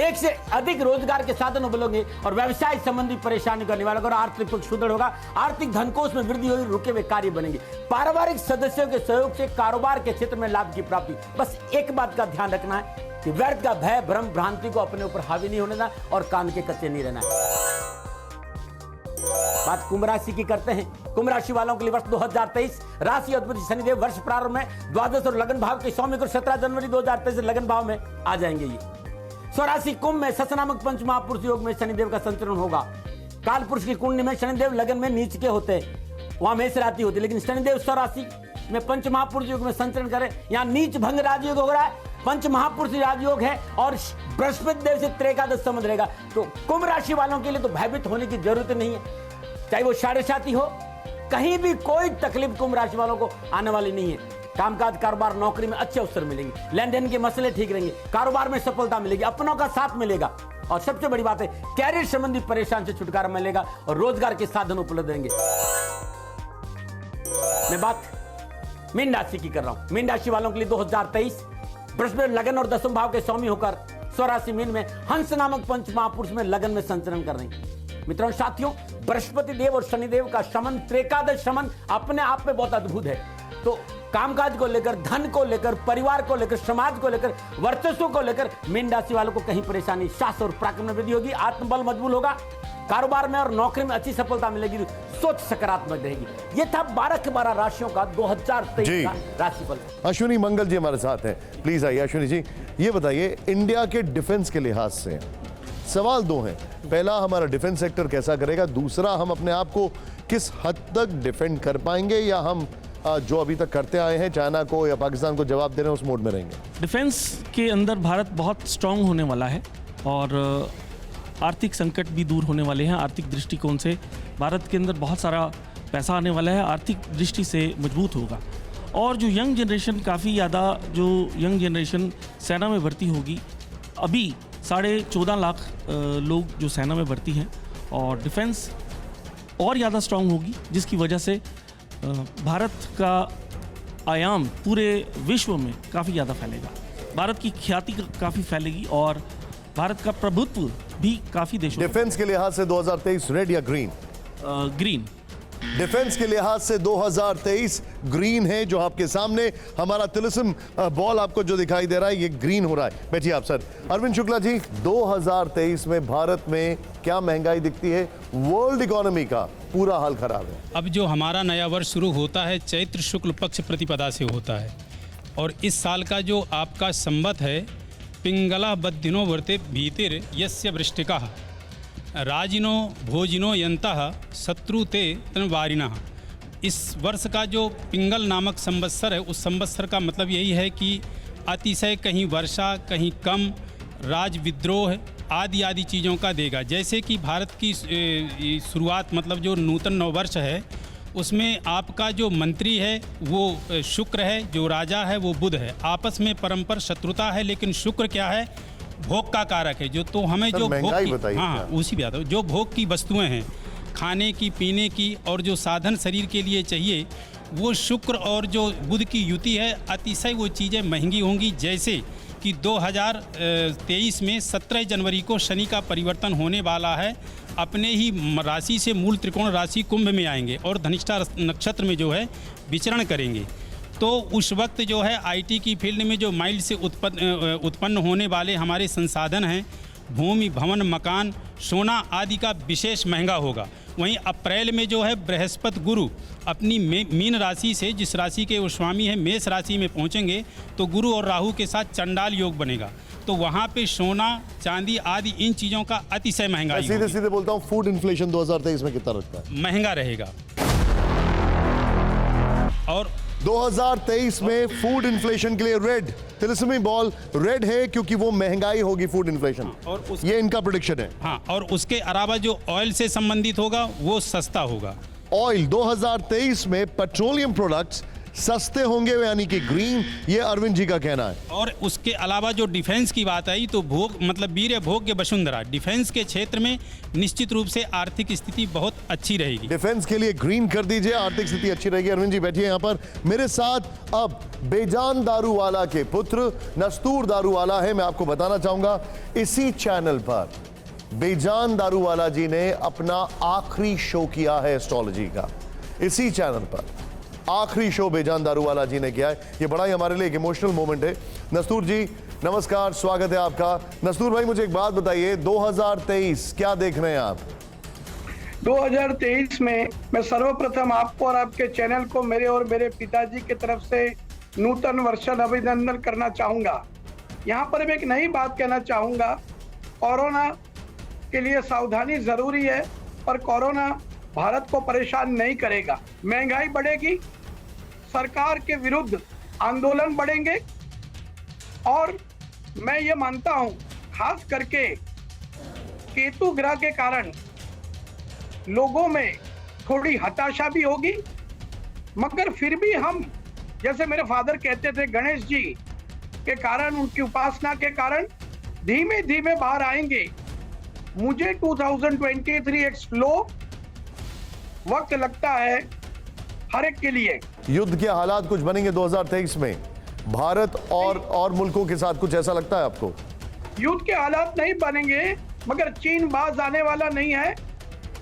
एक से अधिक रोजगार के साधन उपलब्ध और व्यवसाय संबंधी परेशानी का निवारण और आर्थिक पक्ष सुदृढ़ होगा। आर्थिक धनकोष में वृद्धि होगी। रुके हुए कार्य बनेंगे। पारिवारिक सदस्यों के सहयोग से कारोबार के क्षेत्र में लाभ की प्राप्ति। बस एक बात का ध्यान रखना है कि व्यर्थ का भय, भ्रम, भ्रांति को अपने ऊपर हावी नहीं होने देना और कान के कच्चे नहीं रहना है। बात कुंभ राशि की करते हैं। कुंभ राशि वालों के लिए वर्ष 2023 राशि अधिपति शनिदेव वर्ष प्रारंभ में द्वादश और लगन भाव के स्वामी को 17 जनवरी 2023 से लगन भाव में आ जाएंगे। ये स्वराशि कुंभ में शश नामक पंच महापुरुष योग में शनिदेव का संचरण होगा। काल पुरुष की कुंडली में शनिदेव लगन में नीच के होते हैं, वहां मेष राशि होती है, लेकिन शनिदेव स्वराशि में पंच महापुरुष योग में संचरण करें। यहाँ नीच भंग राजयोग हो रहा है, पंच महापुरुष राजयोग है और बृहस्पति देव से त्रिएकादश संबंध रहेगा। तो कुंभ राशि वालों के लिए तो भयभीत होने की जरूरत नहीं है, चाहे वो साढ़े साथी हो, कहीं भी कोई तकलीफ कुंभ राशि वालों को आने वाली नहीं है। कामकाज, कारोबार, नौकरी में अच्छे अवसर मिलेंगे। लेन देन के मसले ठीक रहेंगे। कारोबार में सफलता मिलेगी। अपनों का साथ मिलेगा और सबसे बड़ी बात है कैरियर संबंधी परेशान से छुटकारा मिलेगा और रोजगार के साधन उपलब्ध रहेंगे। मैं बात मीन राशि की कर रहा हूं। मीन राशि वालों के लिए 2023 बृहस्पति लगन और दसम भाव के स्वामी होकर स्वराशि मीन में हंस नामक पंच महापुरुष में लगन में संचरण कर रहे हैं। मित्रों, साथियों, बृहस्पति देव और शनिदेव का संबंध, त्रिएकादश संबंध अपने आप में बहुत अद्भुत है। तो कामकाज को लेकर, धन को लेकर, परिवार को लेकर, समाज को लेकर, वर्चस्व को लेकर मीन राशि वालों को कहीं परेशानी, साहस और पराक्रम में वृद्धि होगी। आत्मबल मजबूत होगा। कारोबार में और नौकरी में अच्छी सफलता मिलेगी। सोच सकारात्मक रहेगी। ये था 12 के 12 राशियों का 2023 का राशिफल। अश्विनी मंगल जी हमारे साथ हैं। प्लीज आइए अश्विनी जी, ये बताइए इंडिया के डिफेंस के लिहाज से सवाल 2 हैं। पहला, हमारा डिफेंस सेक्टर कैसा करेगा? दूसरा, हम अपने आप को किस हद तक डिफेंड कर पाएंगे या हम जो अभी तक करते आए हैं चाइना को या पाकिस्तान को जवाब दे रहे हैं उस मोड में रहेंगे? डिफेंस के अंदर भारत बहुत स्ट्रांग होने वाला है और आर्थिक संकट भी दूर होने वाले हैं। आर्थिक दृष्टिकोण से भारत के अंदर बहुत सारा पैसा आने वाला है, आर्थिक दृष्टि से मजबूत होगा। और जो यंग जनरेशन, काफ़ी ज़्यादा जो यंग जनरेशन सेना में भर्ती होगी, अभी 14.5 लाख लोग जो सेना में भर्ती हैं और डिफेंस और ज़्यादा स्ट्रांग होगी, जिसकी वजह से भारत का आयाम पूरे विश्व में काफ़ी ज़्यादा फैलेगा। भारत की ख्याति काफ़ी फैलेगी और भारत का प्रभुत्व भी काफ़ी देशों। डिफेंस के लिहाज से 2023 रेड या ग्रीन? ग्रीन। डिफेंस के लिहाज से 2023 ग्रीन है। जो आपके सामने हमारा तिलिस्म बॉल आपको जो दिखाई दे रहा है ये ग्रीन हो रहा है। बैठिए आप सर। अरविंद शुक्ला जी, 2023 में भारत में क्या महंगाई दिखती है? वर्ल्ड इकोनॉमी का पूरा हाल खराब है। अब जो हमारा नया वर्ष शुरू होता है चैत्र शुक्ल पक्ष प्रतिपदा से होता है और इस साल का जो आपका संवत है पिंगला बद्दिनो वर्ते भीतिर यस्य वृष्टिका राजिनो भोजिनो यंतः शत्रुते तनवारिणः। इस वर्ष का जो पिंगल नामक संवत्सर है उस संवत्सर का मतलब यही है कि अतिशय कहीं वर्षा, कहीं कम, राज विद्रोह आदि आदि चीज़ों का देगा। जैसे कि भारत की शुरुआत मतलब जो नूतन नववर्ष है उसमें आपका जो मंत्री है वो शुक्र है, जो राजा है वो बुध है। आपस में परस्पर शत्रुता है, लेकिन शुक्र क्या है? भोग का कारक है। जो तो हमें जो भोग की, हाँ उसी बात है, जो भोग की वस्तुएं हैं खाने की, पीने की और जो साधन शरीर के लिए चाहिए वो शुक्र और जो बुध की युति है अतिशय वो चीज़ें महंगी होंगी। जैसे कि 2023 में 17 जनवरी को शनि का परिवर्तन होने वाला है। अपने ही राशि से मूल त्रिकोण राशि कुंभ में आएंगे और धनिष्ठा नक्षत्र में जो है विचरण करेंगे। तो उस वक्त जो है आईटी की फील्ड में जो माइल्ड से उत्पन्न होने वाले हमारे संसाधन हैं भूमि, भवन, मकान, सोना आदि का विशेष महंगा होगा। वहीं अप्रैल में जो है बृहस्पति गुरु अपनी मीन राशि से, जिस राशि के वो स्वामी है, मेष राशि में पहुंचेंगे तो गुरु और राहु के साथ चंडाल योग बनेगा। तो वहाँ पे सोना, चांदी आदि इन चीज़ों का अतिशय महंगाई सीधे सीधे बोलता हूँ, फूड इन्फ्लेशन 2023 में कितना रखता है? महंगा रहेगा। और 2023 में फूड इन्फ्लेशन के लिए रेड, तिलिस्मी बॉल रेड है क्योंकि वो महंगाई होगी, फूड इन्फ्लेशन, और ये इनका प्रेडिक्शन है। हाँ, और उसके अलावा जो ऑयल से संबंधित होगा वो सस्ता होगा। ऑयल 2023 में पेट्रोलियम प्रोडक्ट्स सस्ते होंगे, यानी कि ग्रीन, ये अरविंद जी का कहना है। और उसके अलावा जो डिफेंस की बात आई तो भोग मतलब वीर्य भोग्य वसुंधरा, डिफेंस के क्षेत्र में निश्चित रूप से आर्थिक स्थिति बहुत अच्छी रहेगी। डिफेंस के लिए ग्रीन कर दीजिए, आर्थिक स्थिति अच्छी रहेगी। अरविंद जी बैठिए यहाँ पर मेरे साथ। अब बेजान दारूवाला के पुत्र नस्तूर दारूवाला है। मैं आपको बताना चाहूंगा, इसी चैनल पर बेजान दारूवाला जी ने अपना आखिरी शो किया है एस्ट्रोलॉजी का। इसी चैनल पर आखिरी शो बेजान दारूवाला जी ने किया है। ये बड़ा ही हमारे लिए एक इमोशनल मोमेंट है। नस्तूर जी नमस्कार, स्वागत है आपका। नस्तूर भाई मुझे एक बात बताइए, 2023 क्या देख रहे हैं आप? 2023 में मैं सर्वप्रथम आपको और आपके चैनल को मेरे और मेरे पिताजी की तरफ से नूतन वर्ष अभिनंदन करना चाहूँगा। यहाँ पर मैं एक नई बात कहना चाहूँगा, कोरोना के लिए सावधानी ज़रूरी है, पर कोरोना भारत को परेशान नहीं करेगा। महंगाई बढ़ेगी, सरकार के विरुद्ध आंदोलन बढ़ेंगे, और मैं ये मानता हूँ खास करके केतु ग्रह के कारण लोगों में थोड़ी हताशा भी होगी, मगर फिर भी हम, जैसे मेरे फादर कहते थे, गणेश जी के कारण, उनकी उपासना के कारण धीमे धीमे बाहर आएंगे। मुझे 2023 एक स्लो वक्त लगता है हर एक के लिए। युद्ध के हालात कुछ बनेंगे 2023 में भारत और मुल्कों के साथ, कुछ ऐसा लगता है आपको? युद्ध के हालात नहीं बनेंगे, मगर चीन बाज आने वाला नहीं है।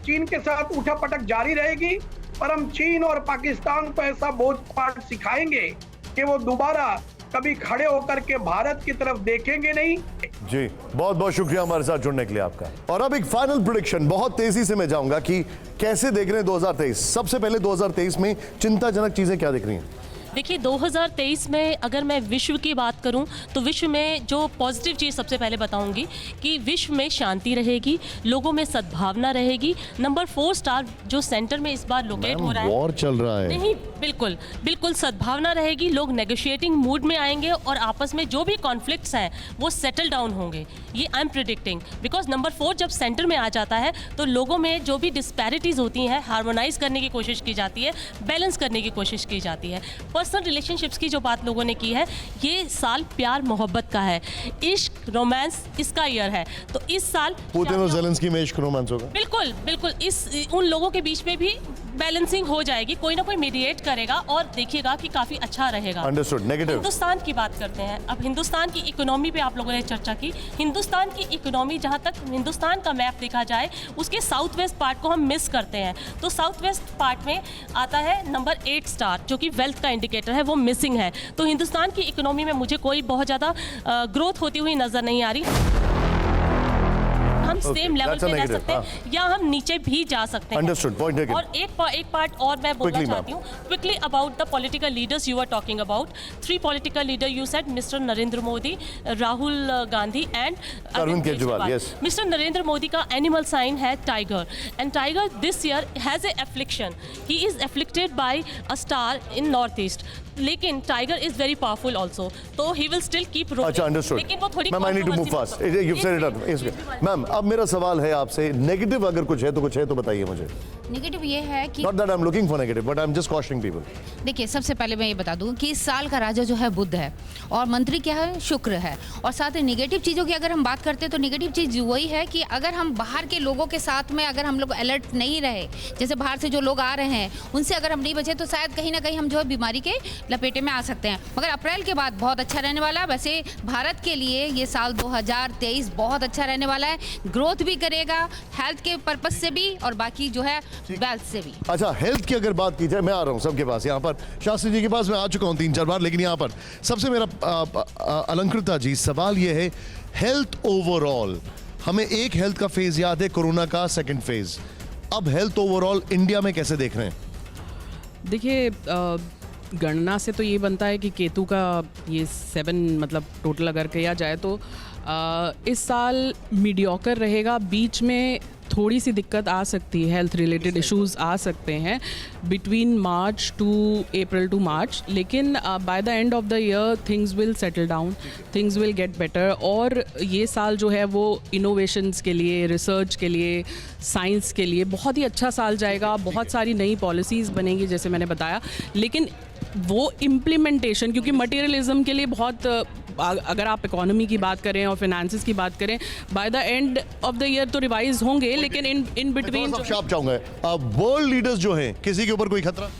चीन के साथ उठापटक जारी रहेगी, पर हम चीन और पाकिस्तान को ऐसा बोझ पाठ सिखाएंगे कि वो दोबारा कभी खड़े होकर के भारत की तरफ देखेंगे नहीं। जी बहुत बहुत शुक्रिया हमारे साथ जुड़ने के लिए आपका। और अब एक फाइनल प्रेडिक्शन, बहुत तेजी से मैं जाऊंगा कि कैसे देख रहे हैं 2023। सबसे पहले 2023 में चिंताजनक चीजें क्या दिख रही हैं? देखिए 2023 में अगर मैं विश्व की बात करूं तो विश्व में जो पॉजिटिव चीज़ सबसे पहले बताऊंगी कि विश्व में शांति रहेगी, लोगों में सद्भावना रहेगी। नंबर 4 स्टार जो सेंटर में इस बार लोकेट हो रहा है, वॉर चल रहा है, नहीं बिल्कुल बिल्कुल सद्भावना रहेगी। लोग नेगोशिएटिंग मूड में आएंगे और आपस में जो भी कॉन्फ्लिक्ट्स हैं वो सेटल डाउन होंगे। ये I am predicting, because number 4 जब सेंटर में आ जाता है तो लोगों में जो भी डिस्पैरिटीज़ होती हैं हार्मोनाइज करने की कोशिश की जाती है, बैलेंस करने की कोशिश की जाती है। पर्सनल रिलेशनशिप्स की जो बात लोगों ने की है, ये साल प्यार मोहब्बत का है, इश्क रोमांस इसका ईयर है। तो इस साल पुतिन और ज़ेलेंस्की में इश्क रोमांस होगा। बिल्कुल बिल्कुल, इस उन लोगों के बीच में भी बैलेंसिंग हो जाएगी, कोई ना कोई मीडिएट करेगा और देखिएगा कि काफी अच्छा रहेगा। अंडरस्टूड। नेगेटिव हिंदुस्तान की बात करते हैं। अब हिंदुस्तान की इकोनॉमी पे आप लोगों ने चर्चा की। हिंदुस्तान की इकोनॉमी, जहां तक हिंदुस्तान का मैप देखा जाए, उसके साउथ वेस्ट पार्ट को हम मिस करते हैं। तो साउथ वेस्ट पार्ट में आता है नंबर 8 स्टार, जो कि वेल्थ का इंडिकेटर है, वो मिसिंग है। तो हिंदुस्तान की इकोनॉमी में मुझे कोई बहुत ज़्यादा ग्रोथ होती हुई नजर नहीं आ रही। हम सेम लेवल पे रह सकते हैं या हम नीचे भी जा सकते हैं। Understood, point taken. और एक पार्ट और मैं बोलना चाहती हूँ quickly about the political leaders you are talking about. 3 political leader you said, mister Narendra Modi, Rahul Gandhi and Arvind Kejriwal. Yes, mister Narendra Modi का एनिमल साइन है tiger, and tiger this year has a affliction. He is afflicted by a star in north east, लेकिन tiger is very powerful also, तो he will still keep rolling. अच्छा, understood. लेकिन वो थोड़ी ma'am I need to move fast, you said it up. Ma'am अब मेरा सवाल है आपसे, नेगेटिव अगर कुछ है तो बताइए मुझे। नेगेटिव ये है कि not that I am looking for negative, but I am just कॉशनिंग people. देखिए सबसे पहले मैं ये बता दूं कि इस साल का राजा जो है बुध है और मंत्री क्या है, शुक्र है। और साथ ही नेगेटिव चीज़ों की अगर हम बात करते हैं तो नेगेटिव चीज़ वही है कि अगर हम बाहर के लोगों के साथ में अगर हम लोग अलर्ट नहीं रहे, जैसे बाहर से जो लोग आ रहे हैं उनसे अगर हम नहीं बचे तो शायद कहीं ना कहीं हम जो है बीमारी के लपेटे में आ सकते हैं। मगर अप्रैल के बाद बहुत अच्छा रहने वाला है। वैसे भारत के लिए ये साल 2023 बहुत अच्छा रहने वाला है, ग्रोथ भी करेगा, हेल्थ के पर्पज से भी और बाकी जो है वेल्थ से भी। अच्छा, हेल्थ की अगर बात की जाए, मैं आ रहा हूँ सबके पास, यहाँ पर शास्त्री जी के पास मैं आ चुका हूँ 3-4 बार, लेकिन यहाँ पर सबसे मेरा अलंकृता जी सवाल ये है, हेल्थ ओवरऑल हमें एक हेल्थ का फेज याद है, कोरोना का सेकंड फेज। अब हेल्थ ओवरऑल इंडिया में कैसे देख रहे हैं? देखिए, गणना से तो ये बनता है कि केतु का ये 7 मतलब टोटल अगर किया जाए तो इस साल मीडियोकर रहेगा। बीच में थोड़ी सी दिक्कत आ सकती है, हेल्थ रिलेटेड इश्यूज आ सकते हैं between March to April to March, लेकिन by the end of the year things will settle down, things will get better. और ये साल जो है वो इनोवेशंस के लिए, रिसर्च के लिए, साइंस के लिए बहुत ही अच्छा साल जाएगा। बहुत सारी नई पॉलिसीज़ बनेंगी जैसे मैंने बताया, लेकिन वो इम्प्लीमेंटेशन, क्योंकि मटेरियलिज्म के लिए बहुत, अगर आप इकोनॉमी की बात करें और फाइनेंसिस की बात करें, bye the end of the year तो रिवाइज होंगे, लेकिन इन बिटवीन आप चाहूंगा वर्ल्ड लीडर्स जो हैं, किसी के ऊपर कोई खतरा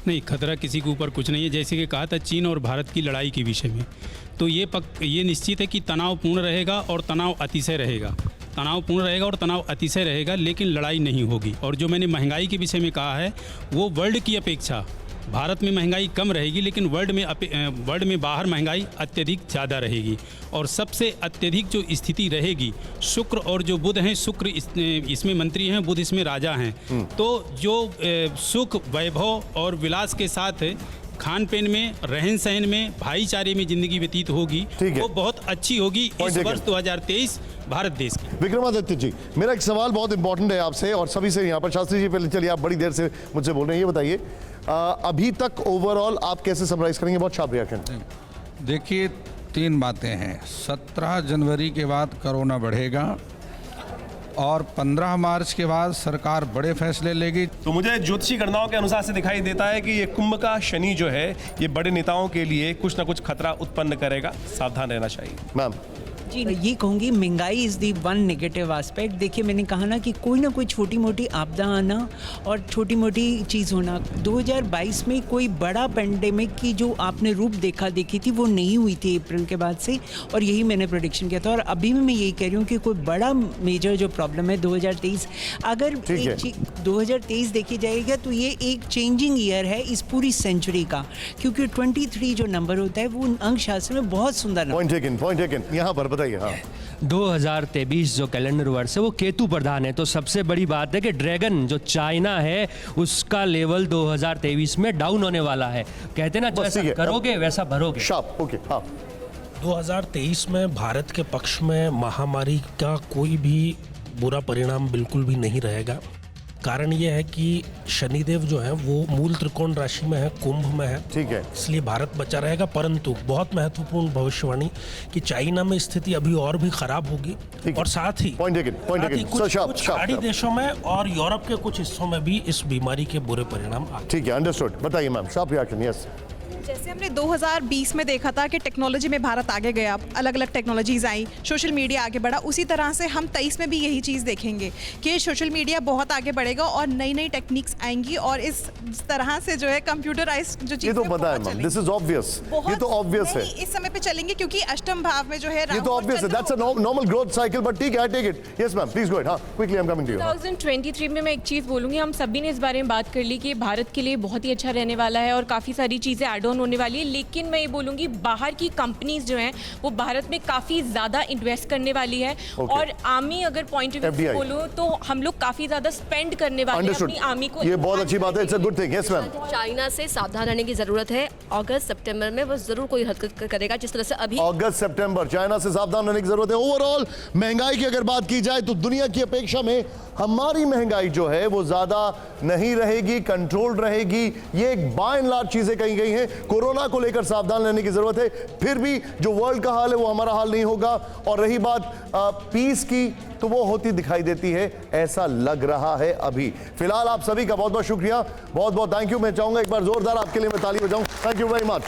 नहीं? खतरा किसी के ऊपर कुछ नहीं है। जैसे कि कहा था चीन और भारत की लड़ाई के विषय में, तो ये निश्चित है कि तनावपूर्ण रहेगा और तनाव अतिशय रहेगा, तनावपूर्ण रहेगा और तनाव अतिशय रहेगा, लेकिन लड़ाई नहीं होगी। और जो मैंने महंगाई के विषय में कहा है, वो वर्ल्ड की अपेक्षा भारत में महंगाई कम रहेगी, लेकिन वर्ल्ड में बाहर महंगाई अत्यधिक ज़्यादा रहेगी। और सबसे अत्यधिक जो स्थिति रहेगी, शुक्र और जो बुध हैं, शुक्र इसमें मंत्री हैं, बुध इसमें राजा हैं, तो जो सुख, वैभव और विलास के साथ खान पीन में, रहन सहन में, भाईचारे में जिंदगी व्यतीत होगी, वो बहुत अच्छी होगी इस वर्ष 2023 भारत देश की। विक्रमादित्य जी, मेरा एक सवाल बहुत इंपॉर्टेंट है आपसे और सभी से यहाँ पर। शास्त्री जी, पहले चलिए, आप बड़ी देर से मुझसे बोल रहे हैं, ये बताइए अभी तक ओवरऑल आप कैसे समराइज करेंगे? बहुत शार्प रिएक्शन। देखिए, 3 बातें हैं। 17 जनवरी के बाद कोरोना बढ़ेगा और 15 मार्च के बाद सरकार बड़े फैसले लेगी। तो मुझे ज्योतिषी गणनाओं के अनुसार से दिखाई देता है कि ये कुंभ का शनि जो है, ये बड़े नेताओं के लिए कुछ ना कुछ खतरा उत्पन्न करेगा, सावधान रहना चाहिए। मैम जी, ये कहूँगी महंगाई is the one negative aspect. देखिए, मैंने कहा ना कि कोई ना कोई छोटी मोटी आपदा आना और छोटी मोटी चीज़ होना। 2022 में कोई बड़ा पेंडेमिक की जो आपने रूप देखी थी, वो नहीं हुई थी अप्रैल के बाद से, और यही मैंने प्रेडिक्शन किया था। और अभी भी मैं यही कह रही हूँ कि कोई बड़ा मेजर जो प्रॉब्लम है 2023, अगर 2023 देखी जाएगा तो ये एक चेंजिंग ईयर है इस पूरी सेंचुरी का, क्योंकि 23 जो नंबर होता है वो अंक शास्त्र में बहुत सुंदर पॉइंट टेकन। यहाँ पर बताइए। हाँ, 2023 जो कैलेंडर वर्ष है वो केतु प्रधान है, तो सबसे बड़ी बात है कि ड्रैगन जो चाइना है उसका लेवल 2023 में डाउन होने वाला है। कहते ना, जैसा करोगे वैसा भरोगे। Sharp, okay. हाँ, 2023 में भारत के पक्ष में महामारी का कोई भी बुरा परिणाम बिल्कुल भी नहीं रहेगा। कारण यह है कि शनिदेव जो है वो मूल त्रिकोण राशि में है, कुंभ में है, ठीक है, इसलिए भारत बचा रहेगा। परंतु बहुत महत्वपूर्ण भविष्यवाणी कि चाइना में स्थिति अभी और भी खराब होगी, और साथ ही कुछ पहाड़ी देशों में और यूरोप के कुछ हिस्सों में भी इस बीमारी के बुरे परिणाम आए। ठीक है, अंडरस्टूड। बताइए मैम, शार्प रिएक्शन। यस, जैसे हमने 2020 में देखा था कि टेक्नोलॉजी में भारत आगे गया, अलग अलग टेक्नोलॉजीज आई, सोशल मीडिया आगे बढ़ा, उसी तरह से हम 23 में भी यही चीज़ देखेंगे कि सोशल मीडिया बहुत आगे बढ़ेगा और नई नई टेक्निक्स आएंगी, और इस तरह से जो है कंप्यूटराइज जो चीज़, ये तो पता है मैम, दिस इज ऑब्वियस, ये तो ऑब्वियस है, इस समय पे चलेंगे क्योंकि अष्टम भाव में जो है ये तो ऑब्वियस है, that's a normal growth cycle, but ठीक है, take it. Yes ma'am, please go ahead. हां, quickly I am coming to you. 2023 में मैं एक चीज़ बोलूँगी, हम सभी ने इस बारे में बात कर ली कि भारत के लिए बहुत ही अच्छा रहने वाला है और काफ़ी सारी चीज़ें ऐड ऑन होने वाली है, लेकिन मैं ये बोलूँगी बाहर की कंपनीज जो हैं वो भारत में काफ़ी ज़्यादा इन्वेस्ट करने वाली है, और आर्मी अगर पॉइंट ऑफ व्यू से बोलूँ तो हम लोग काफ़ी ज़्यादा स्पेंड करने वाले हैं अपनी आर्मी को। ये बहुत अच्छी बात है, it's a good thing. Yes ma'am, China से सावधान रहने की जरूरत है। अगस्त सितंबर में वो जरूर कोई हरकत करेगा, जिस तरह से अभी अगस्त सितंबर चाइना से सावधान रहने की जरूरत है। ओवरऑल महंगाई की अगर बात की जाए तो दुनिया की अपेक्षा में हमारी महंगाई जो है वो ज्यादा नहीं रहेगी, कंट्रोल रहेगी। ये एक बाय एंड लार्ज चीजें कही गई हैं। कोरोना को लेकर सावधान रहने की जरूरत है, फिर भी जो वर्ल्ड का हाल है वो हमारा हाल नहीं होगा। और रही बात पीस की, तो वो होती दिखाई देती है, ऐसा लग रहा है अभी। फिलहाल आप सभी का बहुत बहुत शुक्रिया, बहुत बहुत थैंक यू। मैं चाहूंगा एक बार जोरदार आपके लिए मैं ताली बजाऊं। Thank you very much.